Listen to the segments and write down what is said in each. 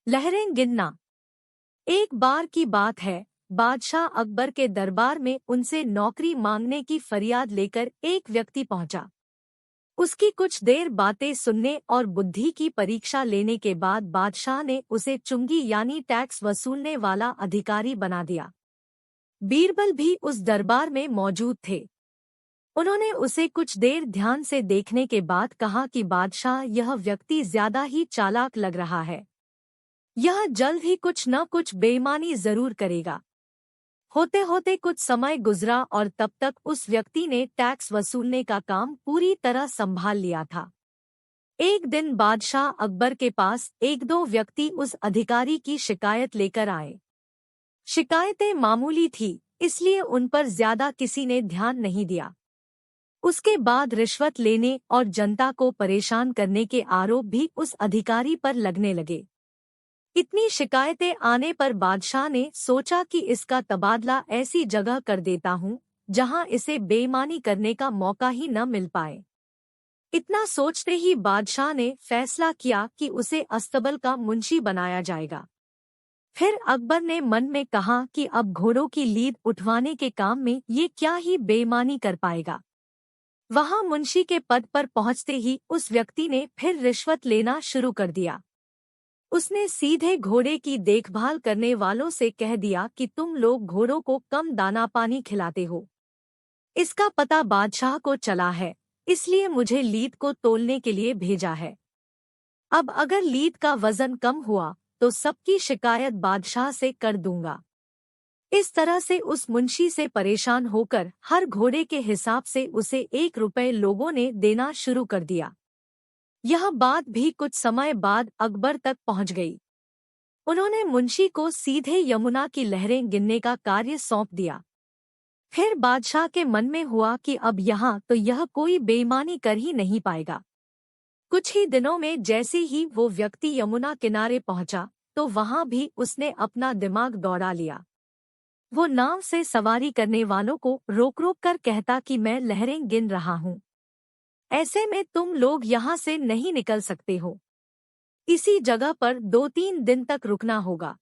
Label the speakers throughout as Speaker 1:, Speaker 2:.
Speaker 1: लहरें गिनना। एक बार की बात है, बादशाह अकबर के दरबार में उनसे नौकरी मांगने की फरियाद लेकर एक व्यक्ति पहुंचा। उसकी कुछ देर बातें सुनने और बुद्धि की परीक्षा लेने के बाद बादशाह ने उसे चुंगी यानी टैक्स वसूलने वाला अधिकारी बना दिया। बीरबल भी उस दरबार में मौजूद थे। उन्होंने उसे कुछ देर ध्यान से देखने के बाद कहा कि बादशाह, यह व्यक्ति ज्यादा ही चालाक लग रहा है। यह जल्द ही कुछ न कुछ बेईमानी जरूर करेगा। होते होते कुछ समय गुजरा और तब तक उस व्यक्ति ने टैक्स वसूलने का काम पूरी तरह संभाल लिया था। एक दिन बादशाह अकबर के पास एक दो व्यक्ति उस अधिकारी की शिकायत लेकर आए। शिकायतें मामूली थी, इसलिए उन पर ज्यादा किसी ने ध्यान नहीं दिया। उसके बाद रिश्वत लेने और जनता को परेशान करने के आरोप भी उस अधिकारी पर लगने लगे। इतनी शिकायतें आने पर बादशाह ने सोचा कि इसका तबादला ऐसी जगह कर देता हूँ जहाँ इसे बेईमानी करने का मौका ही न मिल पाए। इतना सोचते ही बादशाह ने फैसला किया कि उसे अस्तबल का मुंशी बनाया जाएगा। फिर अकबर ने मन में कहा कि अब घोड़ों की लीद उठवाने के काम में ये क्या ही बेईमानी कर पाएगा। वहां मुंशी के पद पर पहुंचते ही उस व्यक्ति ने फिर रिश्वत लेना शुरू कर दिया। उसने सीधे घोड़े की देखभाल करने वालों से कह दिया कि तुम लोग घोड़ों को कम दाना पानी खिलाते हो। इसका पता बादशाह को चला है, इसलिए मुझे लीद को तोलने के लिए भेजा है। अब अगर लीद का वजन कम हुआ तो सबकी शिकायत बादशाह से कर दूंगा। इस तरह से उस मुंशी से परेशान होकर हर घोड़े के हिसाब से उसे 1 रुपए लोगों ने देना शुरू कर दिया। यह बात भी कुछ समय बाद अकबर तक पहुंच गई। उन्होंने मुंशी को सीधे यमुना की लहरें गिनने का कार्य सौंप दिया। फिर बादशाह के मन में हुआ कि अब यहाँ तो यह कोई बेईमानी कर ही नहीं पाएगा। कुछ ही दिनों में जैसे ही वो व्यक्ति यमुना किनारे पहुंचा तो वहां भी उसने अपना दिमाग दौड़ा लिया। वो नाव से सवारी करने वालों को रोक रोक कर कहता कि मैं लहरें गिन रहा हूँ, ऐसे में तुम लोग यहाँ से नहीं निकल सकते हो। इसी जगह पर 2-3 दिन तक रुकना होगा।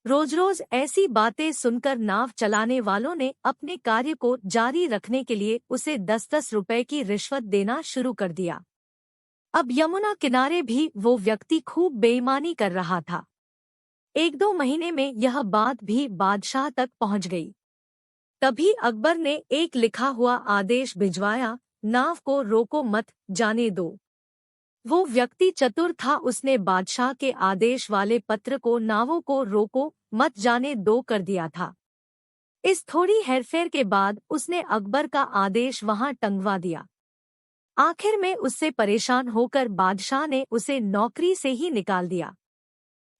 Speaker 1: रोज रोज ऐसी बातें सुनकर नाव चलाने वालों ने अपने कार्य को जारी रखने के लिए उसे 10-10 रुपए की रिश्वत देना शुरू कर दिया। अब यमुना किनारे भी वो व्यक्ति खूब बेईमानी कर रहा था। 1-2 महीने में यह बात भी बादशाह तक पहुंच गई। तभी अकबर ने एक लिखा हुआ आदेश भिजवाया, नाव को रोको मत, जाने दो। वो व्यक्ति चतुर था, उसने बादशाह के आदेश वाले पत्र को नावों को रोको मत जाने दो कर दिया था। इस थोड़ी हेरफेर के बाद उसने अकबर का आदेश वहां टंगवा दिया। आखिर में उससे परेशान होकर बादशाह ने उसे नौकरी से ही निकाल दिया।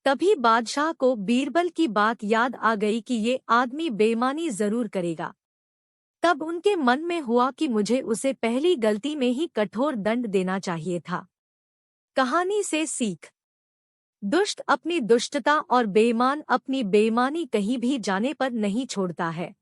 Speaker 1: तभी बादशाह को बीरबल की बात याद आ गई कि ये आदमी बेईमानी जरूर करेगा। तब उनके मन में हुआ कि मुझे उसे पहली गलती में ही कठोर दंड देना चाहिए था। कहानी से सीख। दुष्ट अपनी दुष्टता और बेईमान अपनी बेईमानी कहीं भी जाने पर नहीं छोड़ता है।